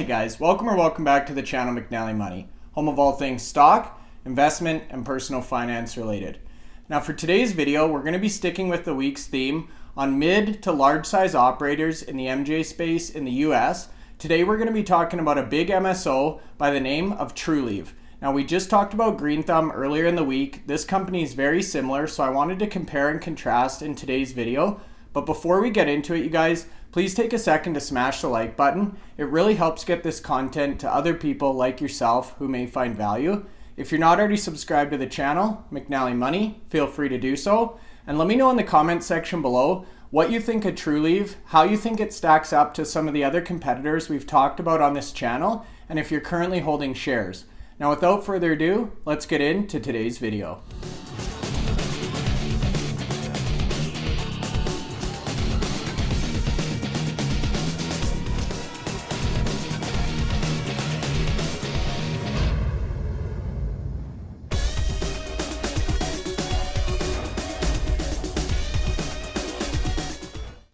guys, welcome back to the channel McNallie Money, home of all things stock, investment, and personal finance related. Now for today's video, we're going to be sticking with the week's theme on mid to large size operators in the MJ space in the US. Today we're going to be talking about a big MSO by the name of Trulieve. Now we just talked about Green Thumb earlier in the week. This company is very similar, so I wanted to compare and contrast in today's video. But before we get into it, you guys, please take a second to smash the like button. It really helps get this content to other people like yourself who may find value. If you're not already subscribed to the channel, McNallie Money, feel free to do so. And let me know in the comment section below what you think of Trulieve, how you think it stacks up to some of the other competitors we've talked about on this channel, and if you're currently holding shares. Now without further ado, let's get into today's video.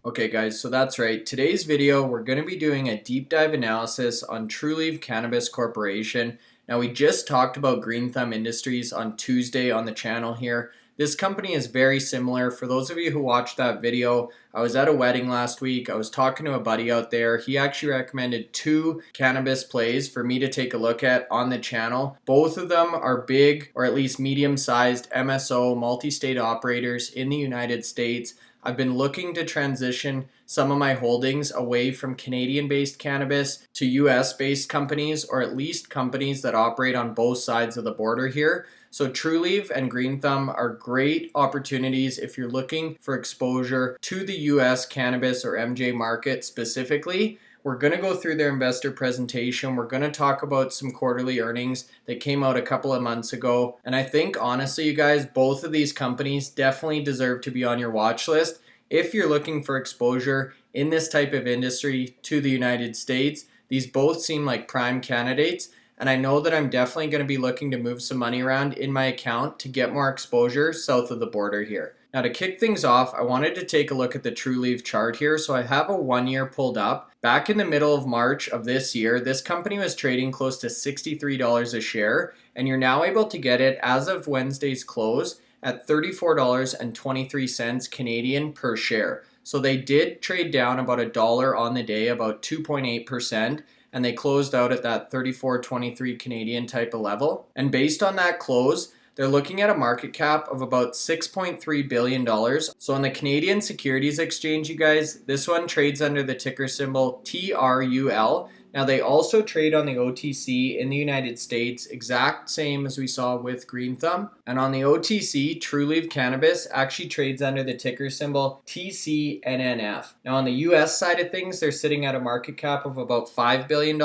Okay guys, so that's right. Today's video, we're going to be doing a deep dive analysis on Trulieve Cannabis Corporation. Now we just talked about Green Thumb Industries on Tuesday on the channel here. This company is very similar. For those of you who watched that video, I was at a wedding last week. I was talking to a buddy out there. He actually recommended 2 cannabis plays for me to take a look at on the channel. Both of them are big or at least medium-sized MSO multi-state operators in the United States. I've been looking to transition some of my holdings away from Canadian-based cannabis to US-based companies, or at least companies that operate on both sides of the border here. So Trulieve and Green Thumb are great opportunities if you're looking for exposure to the US cannabis or MJ market specifically. We're going to go through their investor presentation. We're going to talk about some quarterly earnings that came out a couple of months ago. And I think honestly, you guys, both of these companies definitely deserve to be on your watch list if you're looking for exposure in this type of industry to the United States. These both seem like prime candidates. And I know that I'm definitely going to be looking to move some money around in my account to get more exposure south of the border here. Now to kick things off, I wanted to take a look at the Trulieve chart here. So I have a 1 year pulled up. Back in the middle of March of this year, this company was trading close to $63 a share, and you're now able to get it as of Wednesday's close at $34.23 Canadian per share. So they did trade down about $1 on the day, about 2.8%. And they closed out at that 34.23 Canadian type of level. And based on that close, they're looking at a market cap of about $6.3 billion. So on the Canadian Securities Exchange, you guys, this one trades under the ticker symbol TRUL. Now they also trade on the OTC in the United States, exact same as we saw with Green Thumb. And on the OTC, Trulieve Cannabis actually trades under the ticker symbol TCNNF. Now on the US side of things, they're sitting at a market cap of about $5 billion.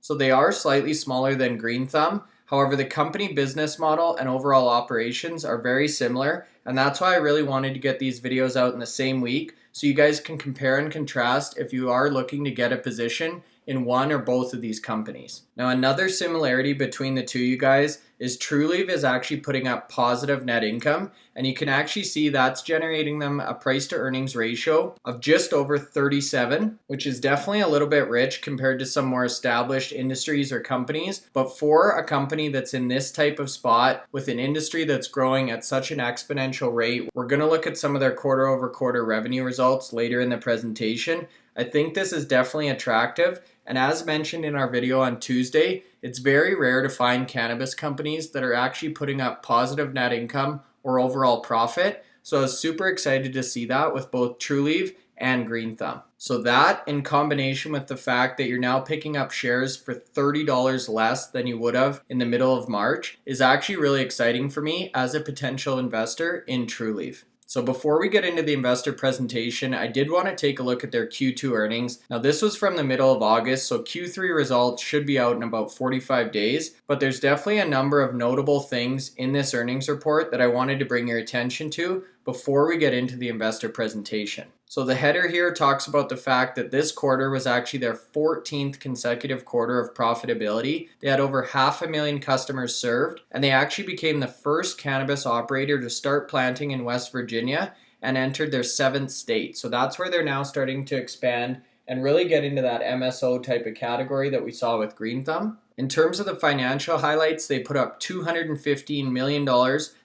So they are slightly smaller than Green Thumb. However, the company business model and overall operations are very similar. And that's why I really wanted to get these videos out in the same week, so you guys can compare and contrast if you are looking to get a position in one or both of these companies. Now another similarity between the two, you guys, is Trulieve is actually putting up positive net income, and you can actually see that's generating them a price to earnings ratio of just over 37, which is definitely a little bit rich compared to some more established industries or companies. But for a company that's in this type of spot with an industry that's growing at such an exponential rate, we're going to look at some of their quarter over quarter revenue results later in the presentation. I think this is definitely attractive. And as mentioned in our video on Tuesday, it's very rare to find cannabis companies that are actually putting up positive net income or overall profit. So I was super excited to see that with both Trulieve and Green Thumb. So that, in combination with the fact that you're now picking up shares for $30 less than you would have in the middle of March, is actually really exciting for me as a potential investor in Trulieve. So before we get into the investor presentation, I did want to take a look at their Q2 earnings. Now this was from the middle of August, so Q3 results should be out in about 45 days, but there's definitely a number of notable things in this earnings report that I wanted to bring your attention to before we get into the investor presentation. So the header here talks about the fact that this quarter was actually their 14th consecutive quarter of profitability. They had over 500,000 customers served, and they actually became the first cannabis operator to start planting in West Virginia and entered their 7th state. So that's where they're now starting to expand and really get into that MSO type of category that we saw with Green Thumb. In terms of the financial highlights, they put up $215 million.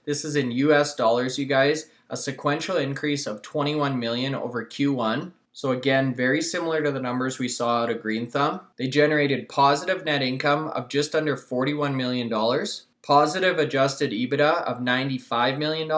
This is in US dollars, you guys, a sequential increase of 21 million over Q1. So again, very similar to the numbers we saw out of Green Thumb. They generated positive net income of just under $41 million, positive adjusted EBITDA of $95 million,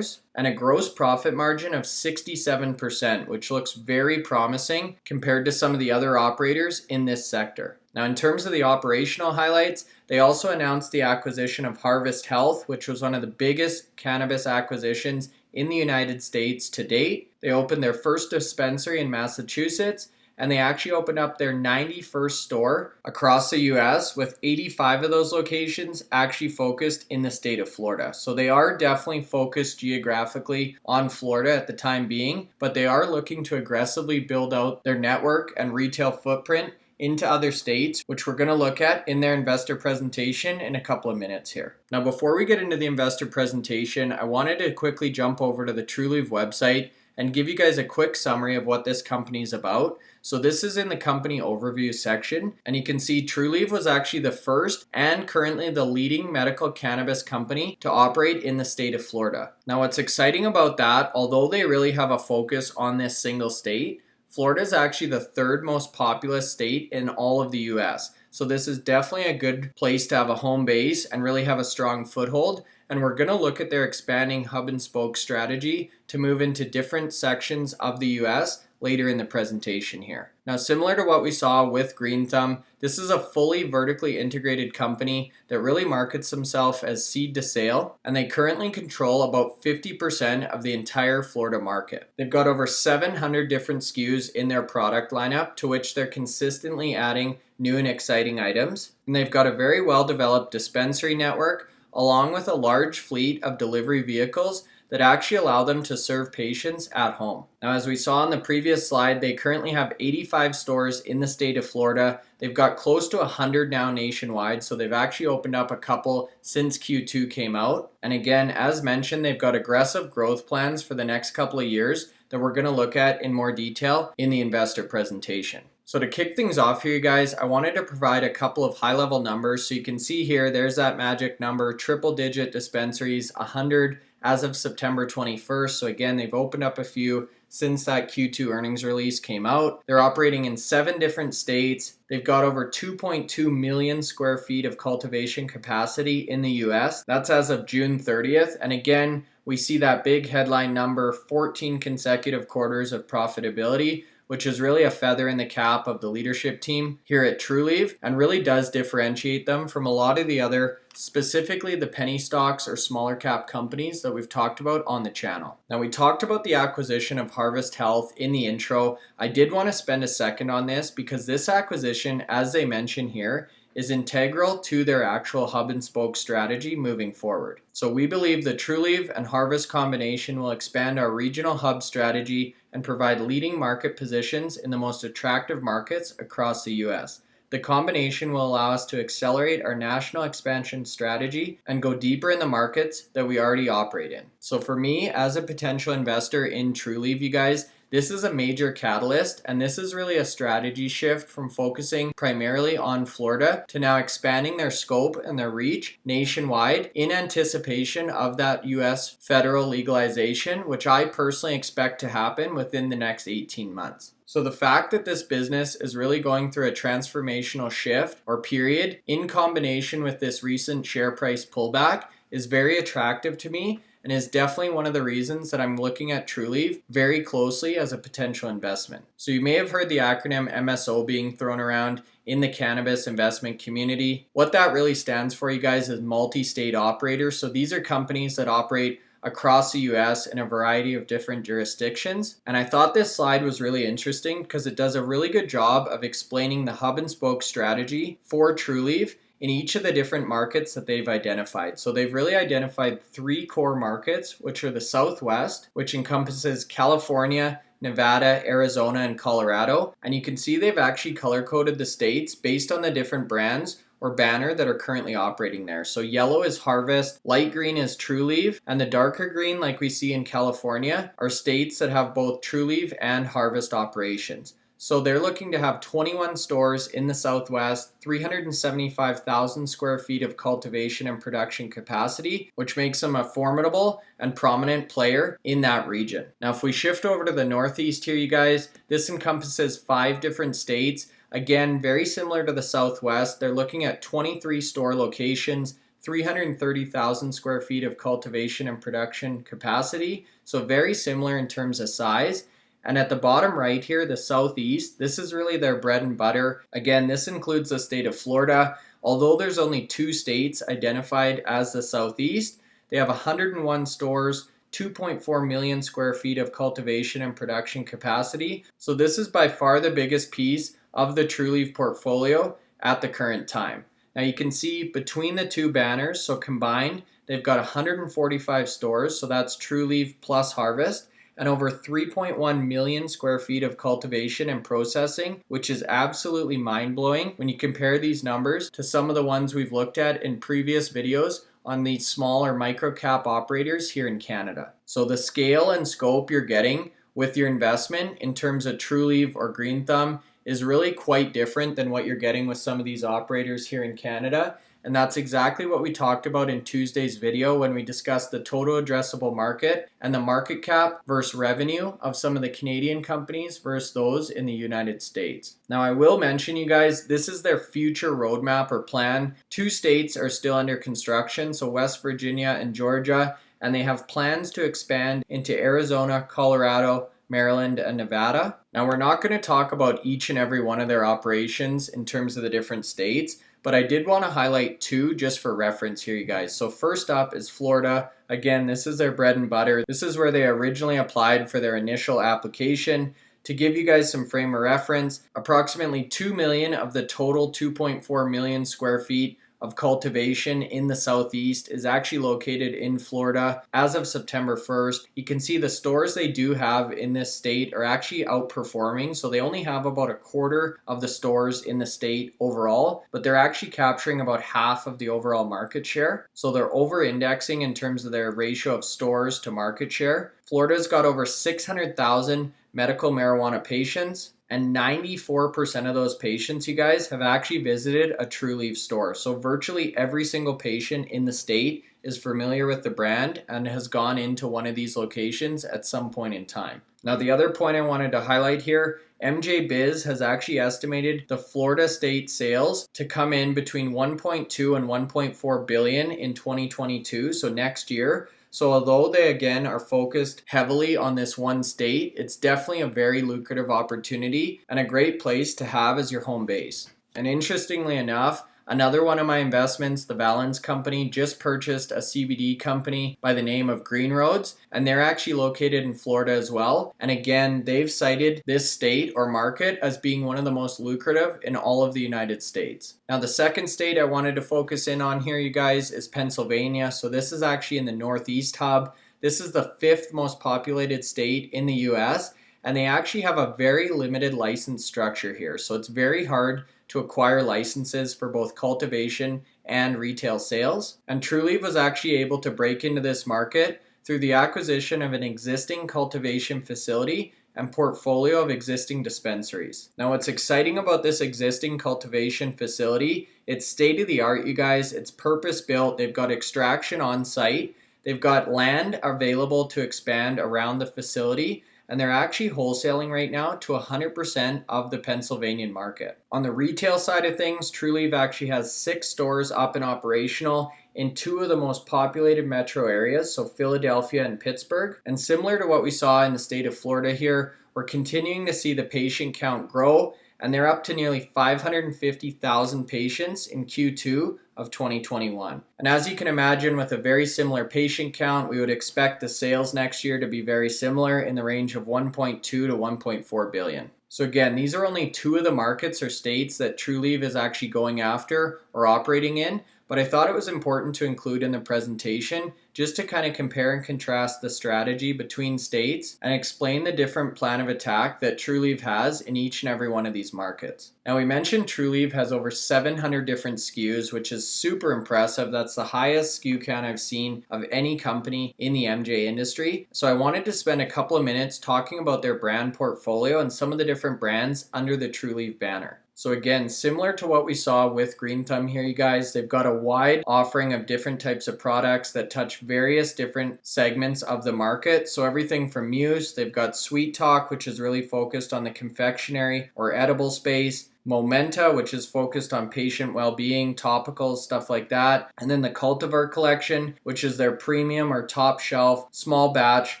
and a gross profit margin of 67%, which looks very promising compared to some of the other operators in this sector. Now, in terms of the operational highlights, they also announced the acquisition of Harvest Health, which was one of the biggest cannabis acquisitions in the United States to date. They opened their first dispensary in Massachusetts, and they actually opened up their 91st store across the US, with 85 of those locations actually focused in the state of Florida. So they are definitely focused geographically on Florida at the time being, but they are looking to aggressively build out their network and retail footprint into other states, which we're going to look at in their investor presentation in a couple of minutes here. Now, before we get into the investor presentation, I wanted to quickly jump over to the Trulieve website and give you guys a quick summary of what this company is about. So this is in the company overview section, and you can see Trulieve was actually the first and currently the leading medical cannabis company to operate in the state of Florida. Now, what's exciting about that, although they really have a focus on this single state, Florida is actually the third most populous state in all of the US. So this is definitely a good place to have a home base and really have a strong foothold. And we're going to look at their expanding hub and spoke strategy to move into different sections of the US later in the presentation here. Now, similar to what we saw with Green Thumb, this is a fully vertically integrated company that really markets themselves as seed to sale, and they currently control about 50% of the entire Florida market. They've got over 700 different SKUs in their product lineup, to which they're consistently adding new and exciting items. And they've got a very well developed dispensary network, along with a large fleet of delivery vehicles that actually allow them to serve patients at home. Now, as we saw on the previous slide, they currently have 85 stores in the state of Florida. They've got close to 100 now nationwide, so they've actually opened up a couple since Q2 came out. And again, as mentioned, they've got aggressive growth plans for the next couple of years that we're going to look at in more detail in the investor presentation. So to kick things off here, you guys, I wanted to provide a couple of high-level numbers. So you can see here, there's that magic number, triple-digit dispensaries, 100 as of September 21st. So again, they've opened up a few since that Q2 earnings release came out. They're operating in 7 different states. They've got over 2.2 million square feet of cultivation capacity in the US. That's as of June 30th. And again, we see that big headline number, 14 consecutive quarters of profitability, which is really a feather in the cap of the leadership team here at Trulieve, and really does differentiate them from a lot of the other, specifically the penny stocks or smaller cap companies that we've talked about on the channel. Now, we talked about the acquisition of Harvest Health in the intro. I did want to spend a second on this because this acquisition, as they mention here, is integral to their actual hub and spoke strategy moving forward. So we believe the Trulieve and Harvest combination will expand our regional hub strategy and provide leading market positions in the most attractive markets across the US. The combination will allow us to accelerate our national expansion strategy and go deeper in the markets that we already operate in. So for me, as a potential investor in Trulieve, you guys, this is a major catalyst, and this is really a strategy shift from focusing primarily on Florida to now expanding their scope and their reach nationwide in anticipation of that US federal legalization, which I personally expect to happen within the next 18 months. So the fact that this business is really going through a transformational shift or period in combination with this recent share price pullback is very attractive to me, and is definitely one of the reasons that I'm looking at Trulieve very closely as a potential investment. So you may have heard the acronym MSO being thrown around in the cannabis investment community. What that really stands for, you guys, is multi-state operators. So these are companies that operate across the US in a variety of different jurisdictions. And I thought this slide was really interesting because it does a really good job of explaining the hub and spoke strategy for Trulieve in each of the different markets that they've identified. So they've really identified 3 core markets, which are the Southwest, which encompasses California, Nevada, Arizona, and Colorado. And you can see they've actually color-coded the states based on the different brands or banner that are currently operating there. So yellow is Harvest, light green is Trulieve, and the darker green, like we see in California, are states that have both Trulieve and Harvest operations. So they're looking to have 21 stores in the Southwest, 375,000 square feet of cultivation and production capacity, which makes them a formidable and prominent player in that region. Now, if we shift over to the Northeast here, you guys, this encompasses 5 different states. Again, very similar to the Southwest. They're looking at 23 store locations, 330,000 square feet of cultivation and production capacity. So very similar in terms of size. And at the bottom right here, the Southeast, this is really their bread and butter. Again, this includes the state of Florida. Although there's only 2 states identified as the Southeast, they have 101 stores, 2.4 million square feet of cultivation and production capacity. So this is by far the biggest piece of the Trulieve portfolio at the current time. Now you can see between the 2 banners, so combined, they've got 145 stores, so that's Trulieve plus Harvest, and over 3.1 million square feet of cultivation and processing, which is absolutely mind-blowing when you compare these numbers to some of the ones we've looked at in previous videos on these small or micro cap operators here in Canada. So the scale and scope you're getting with your investment in terms of Trulieve or Green Thumb is really quite different than what you're getting with some of these operators here in Canada. And that's exactly what we talked about in Tuesday's video when we discussed the total addressable market and the market cap versus revenue of some of the Canadian companies versus those in the United States. Now I will mention, you guys, this is their future roadmap or plan. 2 states are still under construction, so West Virginia and Georgia, and they have plans to expand into Arizona, Colorado, Maryland, and Nevada. Now we're not going to talk about each and every one of their operations in terms of the different states, but I did want to highlight 2 just for reference here, you guys. So first up is Florida. Again, this is their bread and butter. This is where they originally applied for their initial application. To give you guys some frame of reference, approximately 2 million of the total 2.4 million square feet of cultivation in the Southeast is actually located in Florida as of September 1st. You can see the stores they do have in this state are actually outperforming. So they only have about a quarter of the stores in the state overall, but they're actually capturing about half of the overall market share. So they're over indexing in terms of their ratio of stores to market share. Florida's got over 600,000 medical marijuana patients, and 94% of those patients, you guys, have actually visited a Trulieve store. So virtually every single patient in the state is familiar with the brand and has gone into one of these locations at some point in time. Now, the other point I wanted to highlight here, MJ Biz has actually estimated the Florida state sales to come in between 1.2 and 1.4 billion in 2022, so next year. So although they again are focused heavily on this one state, it's definitely a very lucrative opportunity and a great place to have as your home base. And interestingly enough, another one of my investments, the Valens Company, just purchased a CBD company by the name of Green Roads, and they're actually located in Florida as well. And again, they've cited this state or market as being one of the most lucrative in all of the United States. Now, the second state I wanted to focus in on here, you guys, is Pennsylvania. So this is actually in the Northeast hub. This is the 5th most populated state in the US, and they actually have a very limited license structure here. So it's very hard to acquire licenses for both cultivation and retail sales. And Trulieve was actually able to break into this market through the acquisition of an existing cultivation facility and portfolio of existing dispensaries. Now, what's exciting about this existing cultivation facility, it's state-of-the-art, you guys. It's purpose-built. They've got extraction on site. They've got land available to expand around the facility, and they're actually wholesaling right now to 100% of the Pennsylvanian market. On the retail side of things, Trulieve actually has 6 stores up and operational in 2 of the most populated metro areas, so Philadelphia and Pittsburgh. And similar to what we saw in the state of Florida here, we're continuing to see the patient count grow, and they're up to nearly 550,000 patients in Q2 of 2021. And as you can imagine, with a very similar patient count, we would expect the sales next year to be very similar in the range of 1.2 to 1.4 billion. So again, these are only 2 of the markets or states that Trulieve is actually going after or operating in, but I thought it was important to include in the presentation just to kind of compare and contrast the strategy between states and explain the different plan of attack that Trulieve has in each and every one of these markets. Now, we mentioned Trulieve has over 700 different SKUs, which is super impressive. That's the highest SKU count I've seen of any company in the MJ industry. So I wanted to spend a couple of minutes talking about their brand portfolio and some of the different brands under the Trulieve banner. So again, similar to what we saw with Green Thumb here, you guys, they've got a wide offering of different types of products that touch various different segments of the market. So everything from Muse, they've got Sweet Talk, which is really focused on the confectionery or edible space. Momenta, which is focused on patient well-being, topicals, stuff like that. And then the Cultivar collection, which is their premium or top shelf, small batch,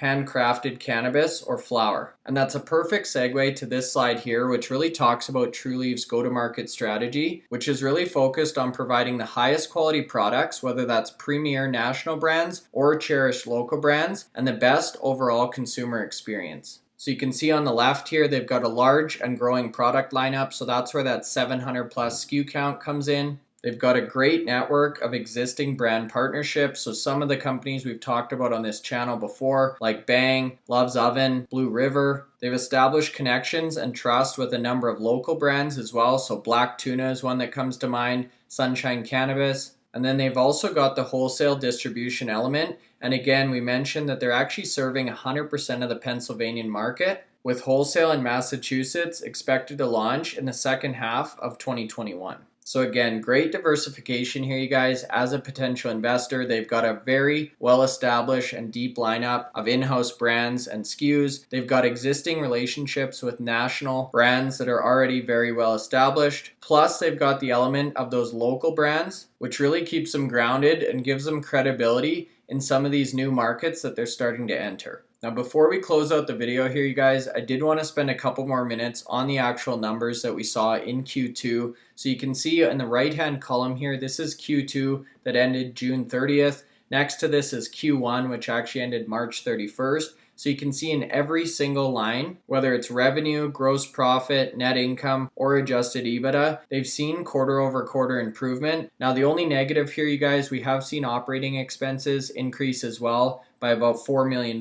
handcrafted cannabis or flower. And that's a perfect segue to this slide here, which really talks about Trulieve's go-to-market strategy, which is really focused on providing the highest quality products, whether that's premier national brands or cherished local brands, and the best overall consumer experience. So you can see on the left here, they've got a large and growing product lineup. So that's where that 700 plus SKU count comes in. They've got a great network of existing brand partnerships. So some of the companies we've talked about on this channel before, like Bang, Love's Oven, Blue River. They've established connections and trust with a number of local brands as well. So Black Tuna is one that comes to mind, Sunshine Cannabis. And then they've also got the wholesale distribution element. And again, we mentioned that they're actually serving 100% of the Pennsylvania market, with wholesale in Massachusetts expected to launch in the second half of 2021. So again, great diversification here, you guys. As a potential investor, they've got a very well-established and deep lineup of in-house brands and SKUs. They've got existing relationships with national brands that are already very well established. Plus, they've got the element of those local brands, which really keeps them grounded and gives them credibility in some of these new markets that they're starting to enter. Now, before we close out the video here, you guys, I did want to spend a couple more minutes on the actual numbers that we saw in Q2. So you can see in the right-hand column here, this is Q2 that ended June 30th. Next to this is Q1, which actually ended March 31st. So you can see in every single line, whether it's revenue, gross profit, net income, or adjusted EBITDA, they've seen quarter over quarter improvement. Now, the only negative here, you guys, we have seen operating expenses increase as well by about $4 million.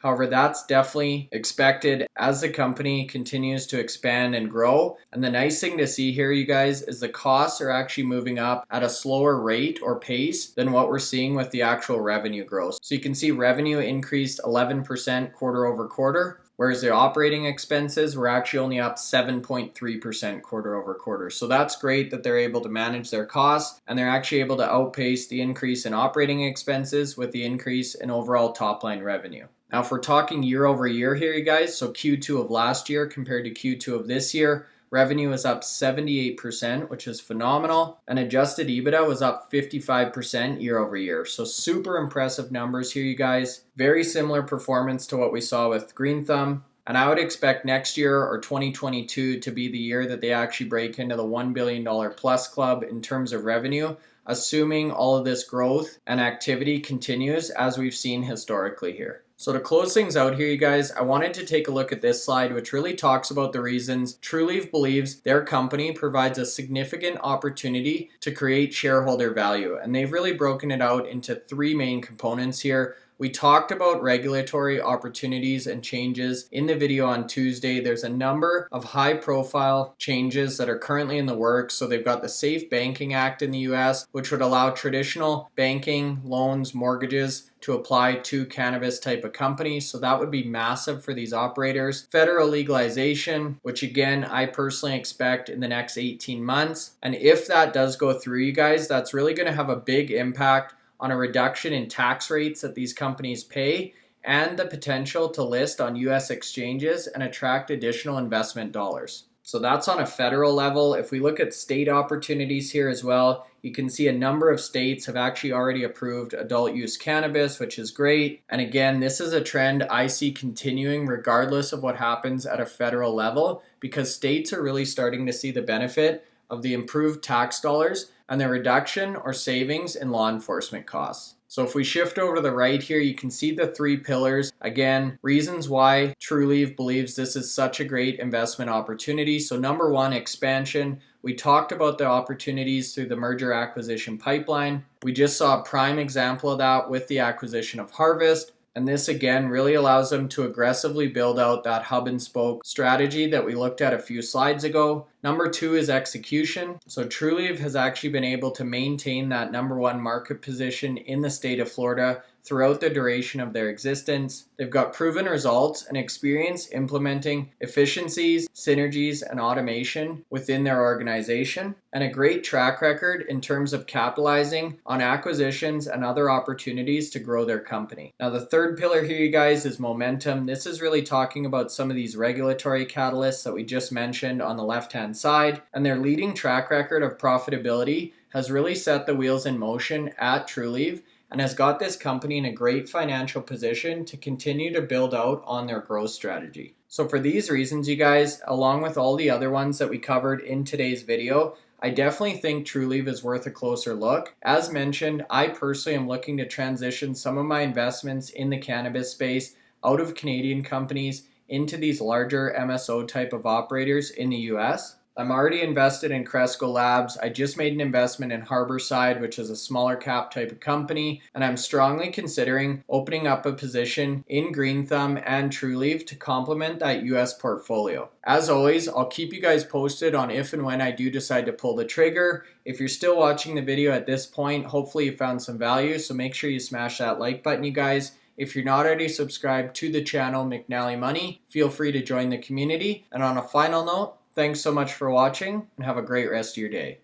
However, that's definitely expected as the company continues to expand and grow. And the nice thing to see here, you guys, is the costs are actually moving up at a slower rate or pace than what we're seeing with the actual revenue growth. So you can see revenue increased 11% quarter over quarter, whereas the operating expenses were actually only up 7.3% quarter over quarter. So that's great that they're able to manage their costs and they're actually able to outpace the increase in operating expenses with the increase in overall top line revenue. Now, if we're talking year over year here, you guys, so Q2 of last year compared to Q2 of this year, revenue is up 78%, which is phenomenal. And adjusted EBITDA was up 55% year over year. So super impressive numbers here, you guys. Very similar performance to what we saw with Green Thumb. And I would expect next year or 2022 to be the year that they actually break into the $1 billion plus club in terms of revenue, assuming all of this growth and activity continues as we've seen historically here. So to close things out here, you guys, I wanted to take a look at this slide, which really talks about the reasons Trulieve believes their company provides a significant opportunity to create shareholder value. And they've really broken it out into three main components here. We talked about regulatory opportunities and changes in the video on Tuesday. There's a number of high profile changes that are currently in the works. So they've got the Safe Banking Act in the US, which would allow traditional banking, loans, mortgages to apply to cannabis type of companies. So that would be massive for these operators. Federal legalization, which again, I personally expect in the next 18 months. And if that does go through, you guys, that's really going to have a big impact on a reduction in tax rates that these companies pay and the potential to list on US exchanges and attract additional investment dollars. So that's on a federal level. If we look at state opportunities here as well, you can see a number of states have actually already approved adult use cannabis, which is great. And again, this is a trend I see continuing regardless of what happens at a federal level, because states are really starting to see the benefit of the improved tax dollars and the reduction or savings in law enforcement costs. So if we shift over to the right here, you can see the 3 pillars. Again, reasons why Trulieve believes this is such a great investment opportunity. So number 1, expansion. We talked about the opportunities through the merger acquisition pipeline. We just saw a prime example of that with the acquisition of Harvest. And this again really allows them to aggressively build out that hub and spoke strategy that we looked at a few slides ago. Number 2 is execution. So Trulieve has actually been able to maintain that number 1 market position in the state of Florida throughout the duration of their existence. They've got proven results and experience implementing efficiencies, synergies, and automation within their organization, and a great track record in terms of capitalizing on acquisitions and other opportunities to grow their company. Now, the 3rd pillar here, you guys, is momentum. This is really talking about some of these regulatory catalysts that we just mentioned on the left-hand side, and their leading track record of profitability has really set the wheels in motion at Trulieve and has got this company in a great financial position to continue to build out on their growth strategy. So for these reasons, you guys, along with all the other ones that we covered in today's video, I definitely think Trulieve is worth a closer look. As mentioned, I personally am looking to transition some of my investments in the cannabis space out of Canadian companies into these larger MSO type of operators in the US. I'm already invested in Cresco Labs. I just made an investment in Harborside, which is a smaller cap type of company, and I'm strongly considering opening up a position in Green Thumb and Trulieve to complement that US portfolio. As always, I'll keep you guys posted on if and when I do decide to pull the trigger. If you're still watching the video at this point, hopefully you found some value, so make sure you smash that like button, you guys. If you're not already subscribed to the channel McNallie Money, feel free to join the community. And on a final note, thanks so much for watching and have a great rest of your day.